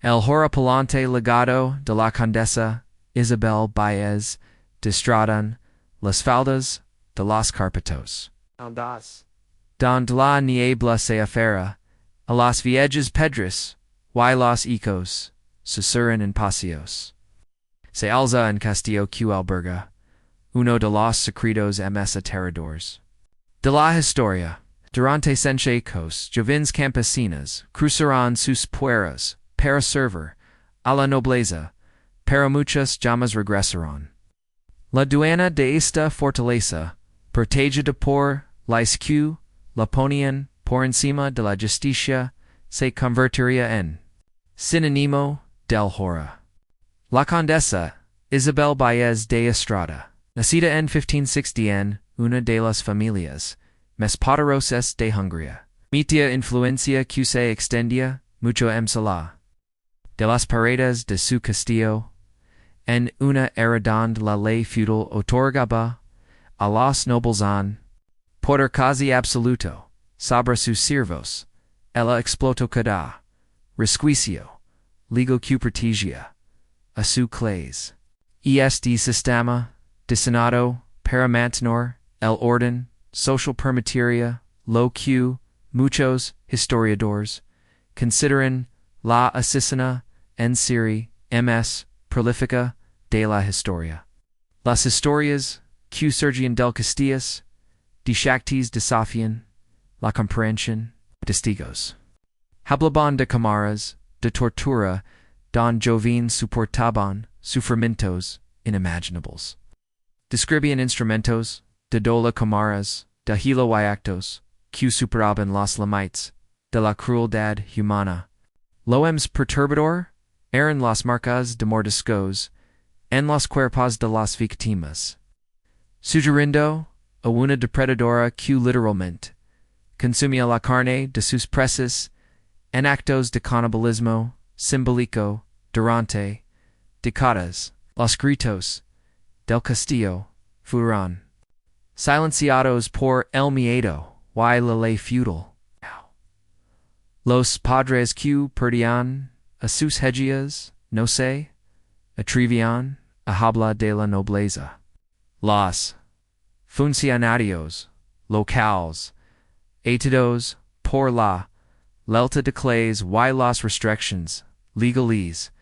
El horripilante legado de la condesa Isabel Baez de Estradan, las faldas de los Carpatos. Donde la niebla se aferra a las viejas pedras, y los ecos susurran en paseos. Se alza en castillo que alberga uno de los secretos más aterradores de la historia. Durante centuries, jóvenes campesinas cruzarán sus puertas para servir a la nobleza, pero muchas llamas regresarán. La dueña de esta fortaleza, protegida por las que la ponían por encima de la justicia, se convertiría en sinónimo del horror. La condesa Isabel Baez de Estrada, nacida en 1560 en una de las familias más poderosas de Hungría, mitia influencia que se extendía mucho en la de las paredes de su castillo. En una era donde la ley feudal otorgaba a los nobles un poder casi absoluto sobre sus siervos, ella explotó cada resquicio legal que protegía a su clase. Este sistema diseñado para mantener el orden social permitiría lo que muchos historiadores consideran la asesina en serie más prolífica de la historia. Las historias que surgían del castillas de Shaktis desafían la comprensión de testigos. Hablaban de cámaras de tortura don Jovín soportaban sufrimientos inimaginables. Describían instrumentos de dola cámaras de hilo y actos que superaban los límites de la crueldad humana. Lo más perturbador eran las marcas de mordiscos en los cuerpos de las víctimas, sugiriendo a una depredadora que literalmente consumía la carne de sus presas en actos de canibalismo simbólico durante décadas. Los gritos del castillo fueron silenciados por el miedo y la ley feudal. Los padres que perdían a sus heges no se atrevían a hablar de la nobleza. Los funcionarios locales, atados por la lealtad de clase y las restricciones legales,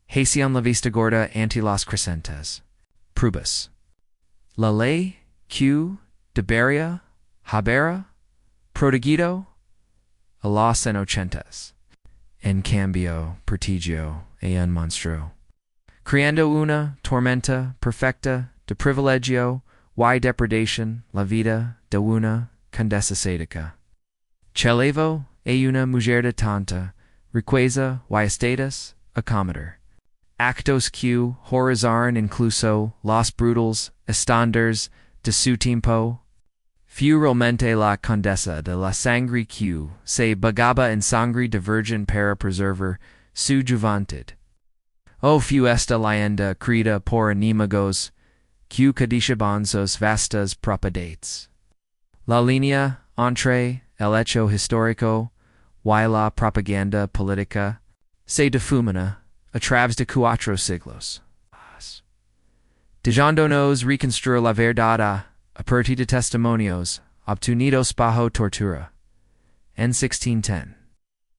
hacían la vista gorda ante los creyentes. Pruebas. La ley que debería haber protegido a los inocentes, en cambio protegió a un monstruo, creando una tormenta perfecta de privilegio y depredación la vida de una condesa sádica. Chelevo a una mujer de tanta riqueza y estatus a cometer. Actos que horrorizaron incluso los brutales estándares de su tiempo. Fue realmente la condesa de la sangre que se bagaba en sangre de virgin para preservar su juventud. O fue esta leyenda creída por enemigos que codiciaban sus vastas propiedades. La línea entre el hecho histórico y la propaganda política se difumina a través de 4 siglos. Dejándonos reconstruir la verdad a partir de testimonios obtenidos bajo tortura. En 1610.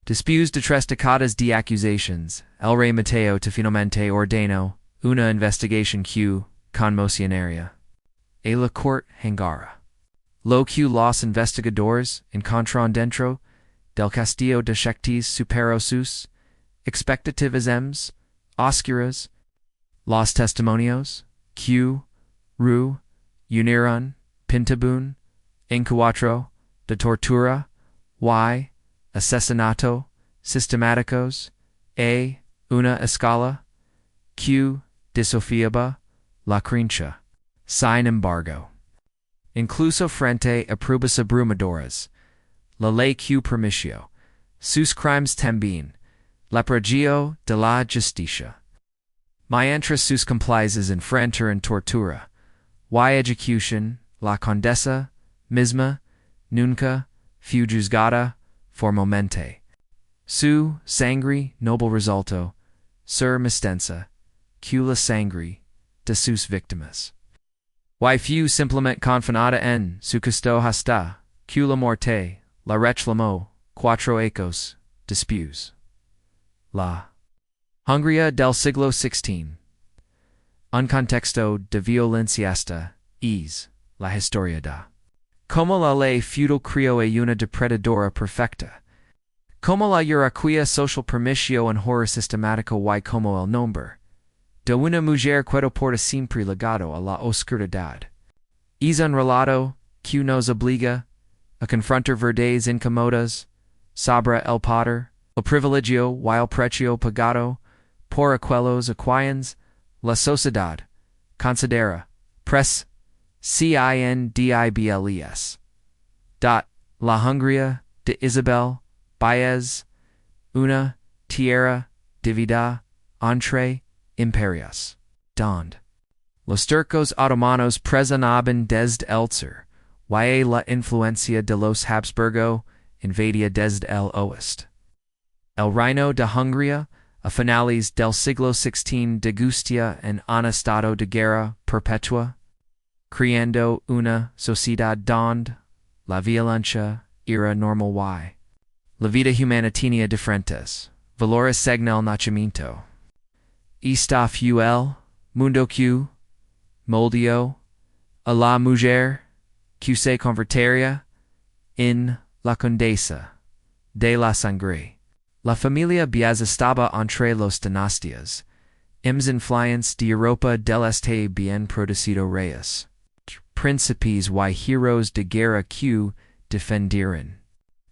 Después de 3 décadas de acusaciones, el rey Mateo finalmente ordenó una investigación que conmocionaria a la corte húngara. Lo que los investigadores encontraron dentro del castillo de Shaktis superó sus expectativas oscuras. Los testimonios que unieron pintabun en 4 de tortura y asesinato sistemáticos a una escala que desafiaba la creencia. Sin embargo, incluso frente a pruebas abrumadoras, la ley que permitió sus crimes también la protegió de la justicia. Mientras sus cómplices enfrentaron tortura y ejecución, la condesa misma nunca fue juzgada formalmente. Su sangri noble resulto, sur mistensa, cula sangri, de sus victimas. Y few simplement confinata en su custo hasta, cula morte, la reclamó, cuatro ecos, dispus. La Hungría del siglo XVI. Un contexto de violencia hasta, es, la historia da. Como la ley feudal creó a una depredadora perfecta. Como la jerarquía social permitió un horror sistemático y como el nombre de una mujer quedo porta siempre ligado a la oscuridad. Es un relato que nos obliga a confrontar verdades incómodas sobre el poder, el privilegio y el precio pagado por aquellos a quienes la sociedad considera prescindibles. La Hungría de Erzsébet Baez, una tierra dividida entre imperios. Dond. Los turcos otomanos presionaban desde el sur, y la influencia de los Habsburgo invadía desde el oeste. El reino de Hungría, a finales del siglo XVI, degustía en un estado de guerra perpetua, creando una sociedad donde la violencia era normal y la vida humana tenía diferentes valores según el nacimiento. Esta fue el mundo que moldeó a la mujer que se convertiría en la condesa de la sangre. La familia Biaz estaba entre los dinastías, influencias de Europa del Este bien producido reyes, príncipes y heroes de guerra que defendieron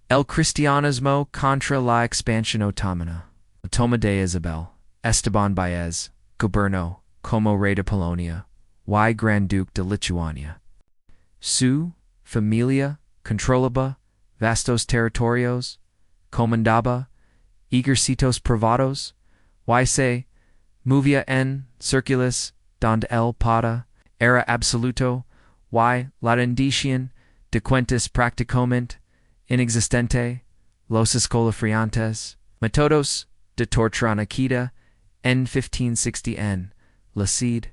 el cristianismo contra la expansión otomana. La toma de Isabel, Esteban Baez, gobernó como rey de Polonia y gran duque de Lituania. Su familia controlaba vastos territorios, comandaba ejércitos privados, y se movía en círculos donde el poder era absoluto y la rendición de cuentas prácticamente inexistente. Los escalofriantes métodos de tortura naquita en 1560 en la Cid.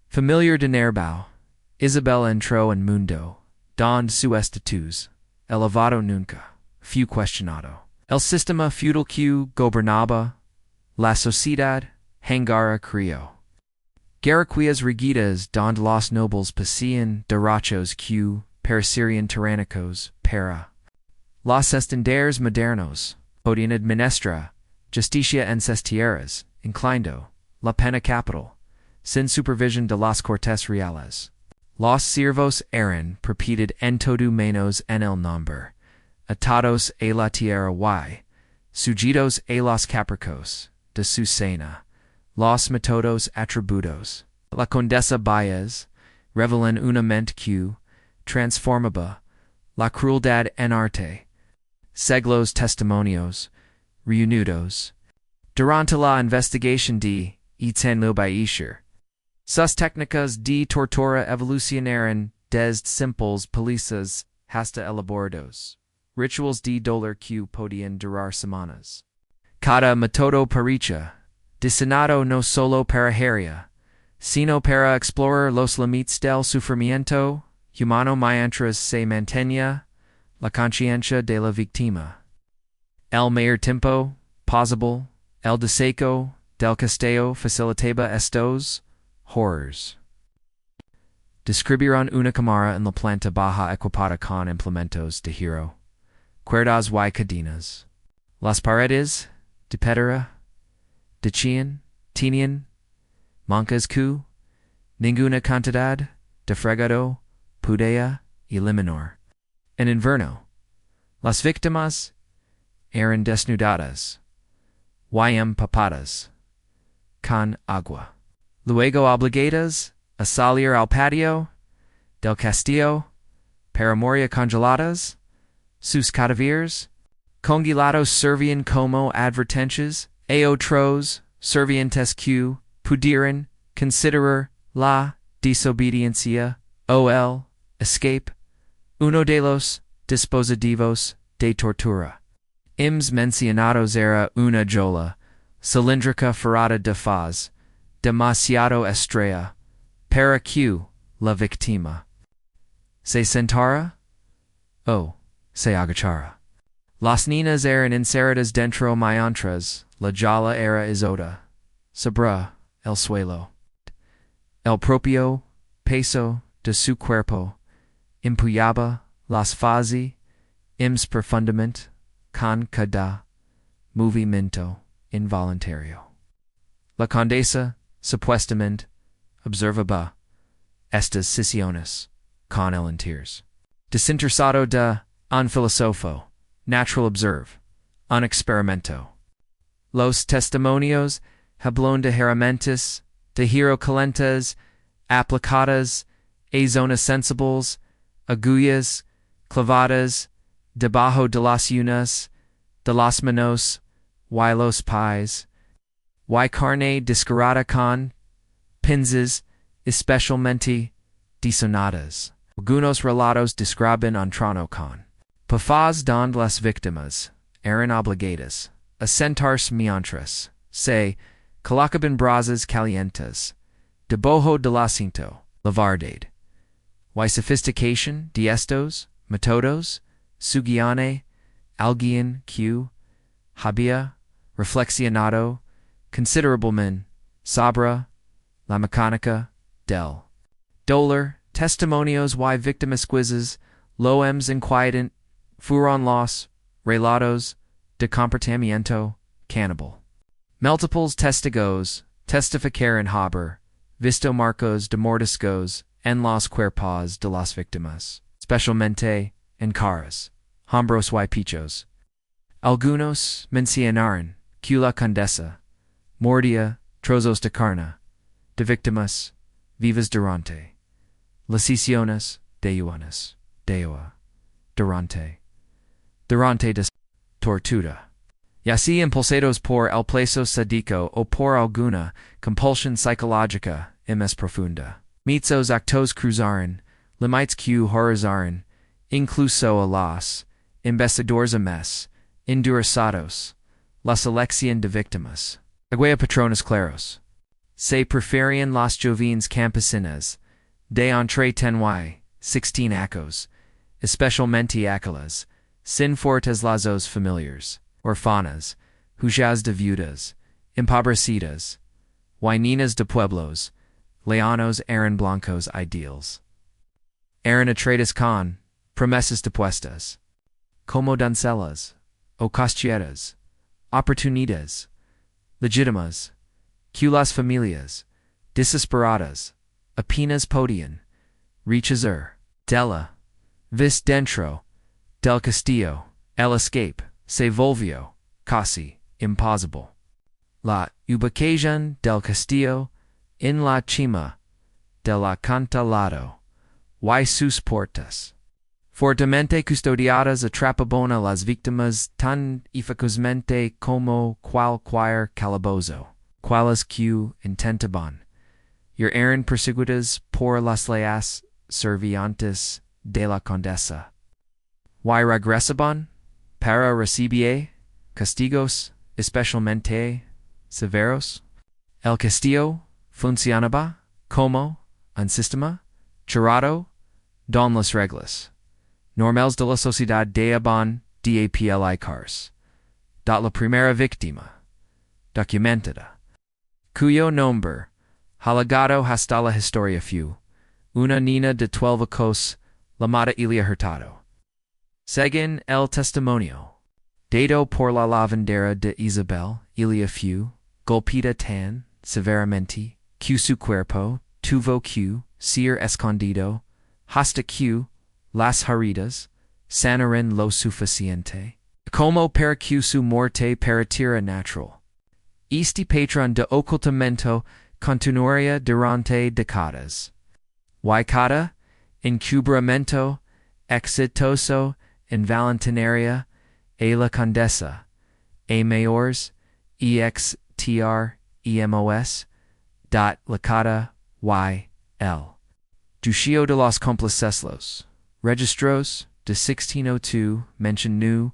Familiar de Nerbau, Isabel entró en mundo donde su estatus elevado nunca fue cuestionado. El sistema feudal que gobernaba la sociedad húngara creó jerarquías regidas donde los nobles poseían derechos que parecían tiránicos para los estándares modernos podían administrar justicia en sus tierras, inclinando la pena capital, sin supervisión de las cortes reales. Los siervos eran perpetuados en todo menos en el nombre, atados a la tierra y sujetos a los caprichos de su sena. Los métodos atributos la condesa Baez revelan una mente que transformaba la crueldad en arte. Seglos testimonios reunidos durante la investigación de Etienne Lobaischer. Sus técnicas de tortura evolucionaron desde simples palizas hasta elaborados rituals de dolor que podían durar semanas. Cada método parecía diseñado no solo para herir, sino para explorar los límites del sufrimiento humano mientras se mantenía la conciencia de la víctima. El mayor tiempo posible, el deseo del castigo facilitaba estos horrors. Describieron una cámara en la planta baja equipada con implementos de hierro, cuerdas y cadenas. Las paredes de piedra tenían mancas que ninguna cantidad de fregado podía eliminar. En invierno, las víctimas eran desnudadas y empapadas con agua, luego obligadas a salir al patio del castillo para morir congeladas. Sus cadáveres congelados servían como advertencias a otros servientes que pudieran considerar la desobediencia o el escape uno de los dispositivos de tortura. Ims mencionados era una jola, cilíndrica ferrada de faz, demasiado estrella, para que la víctima se sentara o se agachara. Las niñas eran inseridas dentro mientras la jola era izota sobre el suelo. El propio peso de su cuerpo empujaba las fases ims profundamente con cada movimiento involuntario. La condesa supuestamente observaba estas sesiones con el interés desinteresado de un filósofo, natural observe, un experimento. Los testimonios hablan de herramientas de giro calentes, aplicadas a zonas sensibles, agullas, clavadas, debajo de las uñas, de las manos, y los pies, y carne descarada con pinzas, especialmente disonadas. Algunos relatos describen un trono con pafas donde las víctimas eran obligadas a sentarse mientras se colocaban brasas calientes debajo del asiento, la verdad. Y sophistication de estos métodos sugiere alguien que había reflexionado considerablemente sobre la mecánica del dolor. Testimonios y víctimas quizzes, lo hemos inquietant, fueron los relatos de comportamiento cannibal. Multiples testigos testificaron haber visto marcos de mordiscos en los cuerpos de las víctimas, especialmente en caras, hombros y pechos. Algunos mencionaron que la condesa mordía trozos de carne de víctimas vivas durante las sesiones de durante de tortura. Y así impulsados por el plazo sádico o por alguna compulsión psicológica más profunda. Muchos actos cruzaron, límites que horrorizaron, incluso a los investigadores más endurecidos, la selección de víctimas. Aguaya patrones claros. Se preferían las jóvenes campesinas, de entre tenue, 16 acos, especialmente aquellas, sin fuertes lazos familiares, orfanas, hujas de viudas, empobrecidas, y niñas de pueblos, leonos eran blancos ideales. Eran atraídas con promesas depuestas, como doncellas, o costilleras, oportunidades, legítimas, que las familias, desesperadas, apenas podían rechazar. Della vis dentro del castillo, el escape se volvió casi imposible. La ubicación del castillo en la cima del acantilado y sus puertas, fuertemente custodiadas, atrapaban a las víctimas tan eficazmente como cualquier calabozo, cuales que intentaban ir eran perseguidas por las leyes servientes de la condesa. Y regresaban para recibir castigos especialmente severos. El castillo funcionaba como un sistema cerrado don las reglas normales de la sociedad deaban de aplicarse. Dat la primera víctima documentada, cuyo nombre ha llegado hasta la historia fue una niña de 12 años llamada Elia Hurtado. Según el testimonio dado por la lavandera de Isabel, Elia fue golpeada tan severamente que su cuerpo tuvo que ser escondido hasta que las heridas sanaran lo suficiente como para que su muerte pareciera natural. Este patrón de ocultamiento continuaría durante décadas. Y cada encubrimiento exitoso en Valentinaria a la condesa, a mayores extremos, dot la cada y el duccio de los cómplices los registros de 1602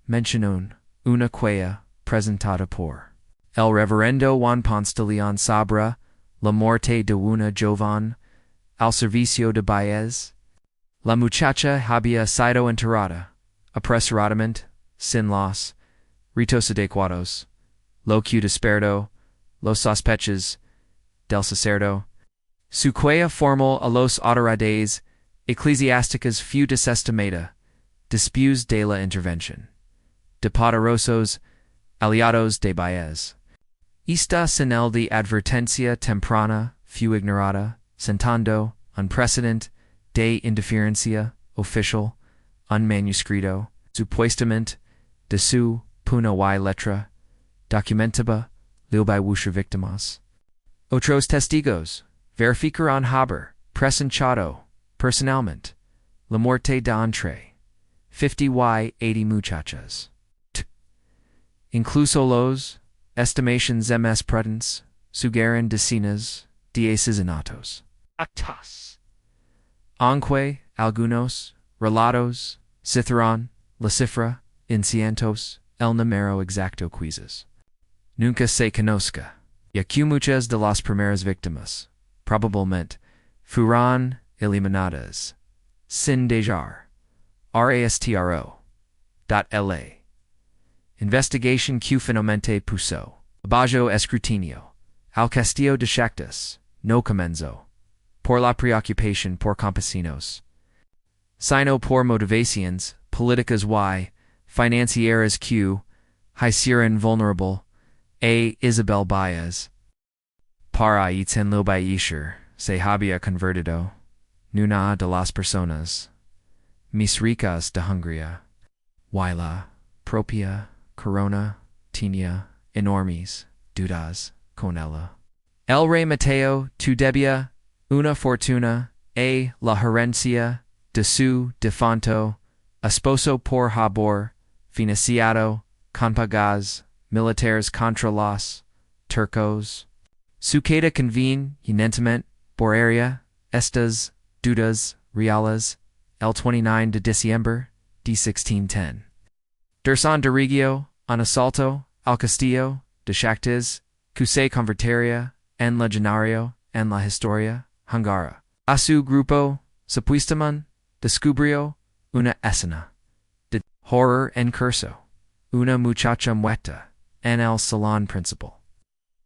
mencionan una quea presentada por el reverendo Juan Ponce de León Sabra, la muerte de una joven al servicio de Baez. La muchacha había sido enterrada, apresuradamente, sin los ritos adecuados, lo que despertó los sospechas del sacerdote. Su quea formal a los autoridades eclesiásticas fue desestimada después de la intervención de poderosos aliados de Baez. Esta señal de advertencia temprana fue ignorada, sentando un precedente de indiferencia oficial, un manuscrito, supuestamente de su puño y letra, documentaba by wusher víctimas. Otros testigos verificaron haber presenciado personalmente la muerte de entre 50 y 80 muchachas. Incluso los estimations ms prudence sugieren decenas de asesinatos. Actas. Aunque algunos relatos citaron la cifra en cientos, el número exacto quizás nunca se conozca, ya que muchas de las primeras víctimas probablemente fueron eliminadas sin dejar rastro. La investigación que finalmente puso bajo escrutinio al castillo de Chactas no comenzó por la preocupación por campesinos, sino por motivaciones políticas y financieras que hicieron vulnerable a Isabel Baez. Para en lo Baisher se había convertido nuna de las personas mis ricas de Hungría, y la propia corona tenía enormes dudas con ella. El rey Mateo tu debía una fortuna a la herencia de su difunto esposo por haber financiado con pagas militares contra los turcos. Su queda convenientemente por area estas dudas reales el 29 de diciembre de 1610. Derson dirigió un asalto al castillo de Chactas que se convertiría en legendario en la historia húngara. A su grupo supuestamente descubrió una escena de horror en curso, una muchacha muerta en el salón principal.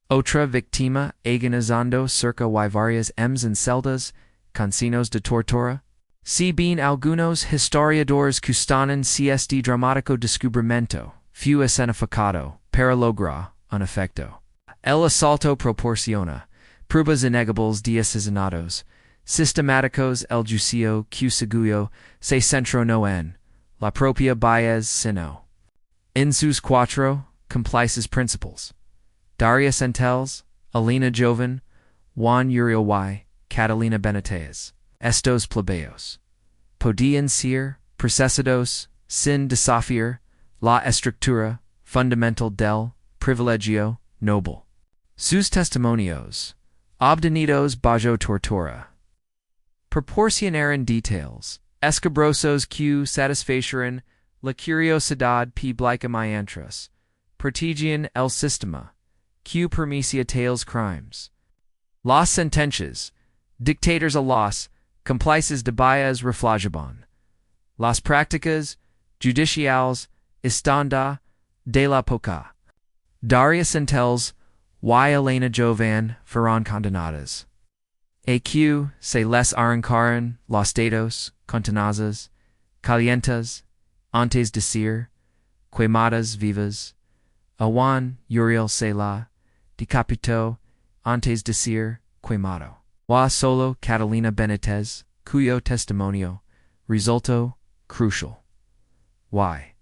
Otra víctima agonizando cerca y varias en celdas con signos de tortura. Si bien algunos historiadores cuestionan si este dramático descubrimiento fue escenificado para lograr un efecto. El asalto proporciona pruebas innegables de asesinatos sistemáticos. El juicio que siguió se centró no en la propia Baez sino en sus cuatro cómplices principales, Daria Centels, Elena Joven, Juan Uriel y Catalina Benitez. Estos plebeyos podían ser procesados sin desafiar la estructura fundamental del privilegio noble. Sus testimonios, obtenidos bajo tortura, proporcionaron details escabrosos que satisfacieron la curiosidad pública mientras protegían el sistema que permitía tales crimes. Las sentencias dictadas a los cómplices de Baez reflejaban las prácticas judiciales estándar de la época. Daria Centels y Elena Jovan fueron condenadas. A que se les arrancaron los dedos con tenazas calientes antes de ser quemadas vivas. A Juan Uriel se la decapitó antes de ser quemado. O solo Catalina Benitez, cuyo testimonio resultó crucial. Y,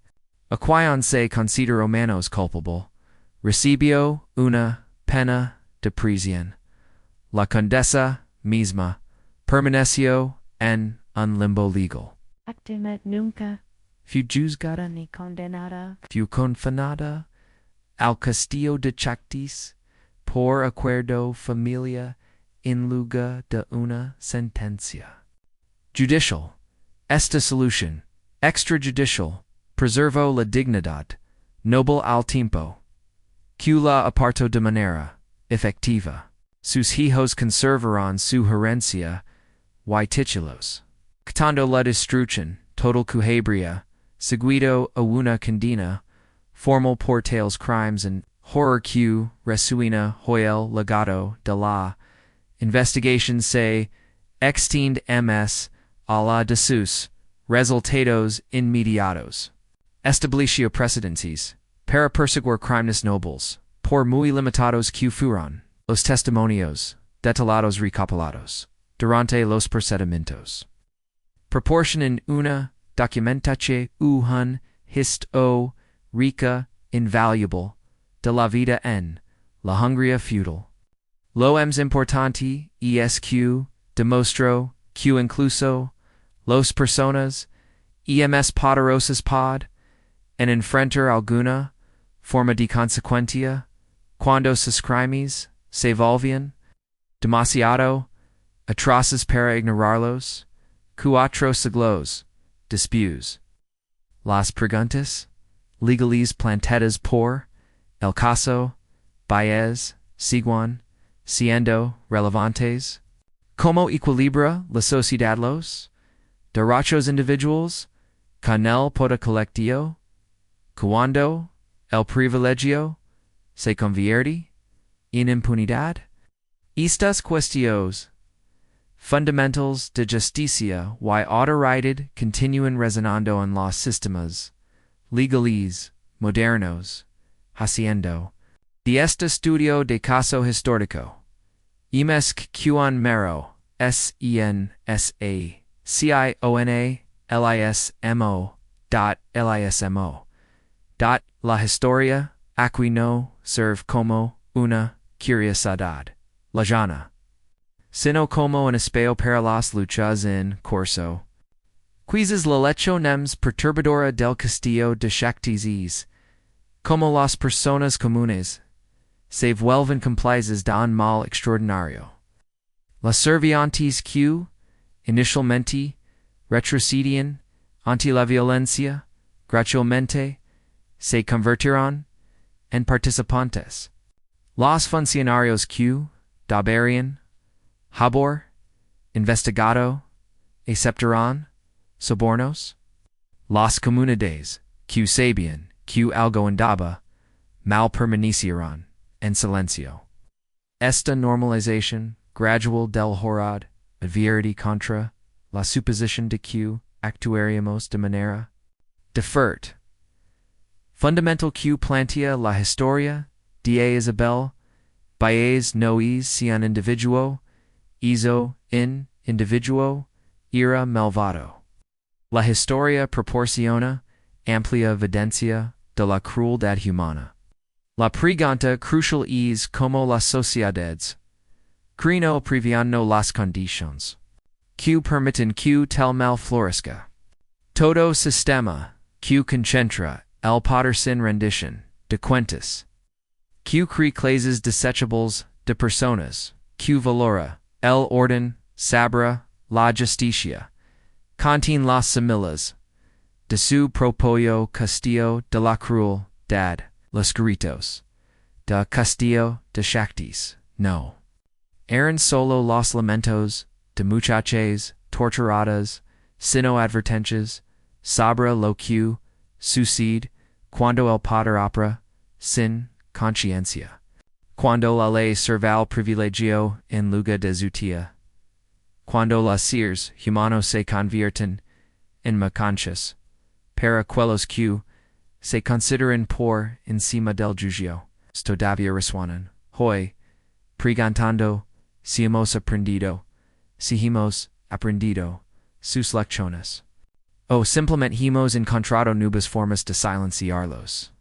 a quien se consideró menos culpable, recibió una pena de prisión. La condesa misma permaneció en un limbo legal. Actualmente nunca Fue juzgada ni condenada. fue confinada al castillo de Chactas por acuerdo familiar en lugar de una sentencia judicial. Esta solución extrajudicial preservó la dignidad noble al tiempo, que la aparto de manera efectiva. Sus hijos conservaron su herencia y títulos. Quitando la destrucción total cuhabria, seguido a una condena formal por tales crimes and horror que resuena hoy el legado de la investigación se extiende ms a la de sus resultados inmediatos. Estableció precedentes para perseguir crímenes nobles por muy limitados que fueron los testimonios detallados recopilados durante los procedimientos. Proporcionan una documentación rica invaluable de la vida en la Hungría feudal. Lo más importante es que demostró que incluso los personas más poderosas pod en enfrentar alguna forma de consecuencia cuando sus crímenes se volvían demasiado atroces para ignorarlos. Cuatro siglos después. Las preguntas legales planteadas por el caso Baez siguen siendo relevantes. ¿Cómo equilibra la sociedad los derechos individuales con el poder colectivo cuando el privilegio se convierte en impunidad? Estas cuestiones fundamentals de justicia y autoridad continúan resonando en los sistemas legales modernos, haciendo de este estudio de caso histórico que un mero lismo. La historia aquí no serve como una curiosidad lejana, sino como un espejo para las luchas en curso. Quizás la lecho nems perturbadora del castillo de Shaktis como las personas comunes se vuelven cómplices de un mal extraordinario. Las serviantes que, inicialmente, retrocedían ante la violencia, gradualmente se convertirán en participantes. Los funcionarios que, daberían, habor, investigado, aceptarán sobornos. Las comunidades que sabían que algo andaba mal permanecieron en silencio. Esta normalización gradual del horror advierte contra la suposición de que actuaríamos de manera diferente. Fundamental que plantea la historia de Erzsébet Baez no es si un individuo hizo un individuo era malvado. La historia proporciona amplia evidencia de la crueldad humana. La pregunta crucial es cómo las sociedades creen previendo las condiciones que permiten que tal mal florezca. Todo sistema que concentra el poder sin rendición de cuentas, que cree clases desechables de personas, que valora el orden, sabra la justicia, contiene las semillas de su propio castillo de la crueldad, los gritos de castillo de Shaktis, no. Eran solo los lamentos de muchachas torturadas, sino advertencias sobre lo que sucede cuando el poder opera sin conciencia, cuando la ley serval privilegio en lugar de justicia, cuando los seres humanos se convierten en mercancías para aquellos que se consideran por encima del juicio. Todavía resuenan hoy, preguntando si hemos aprendido sus lecciones, o simplemente hemos encontrado nuevas formas de silenciarlos.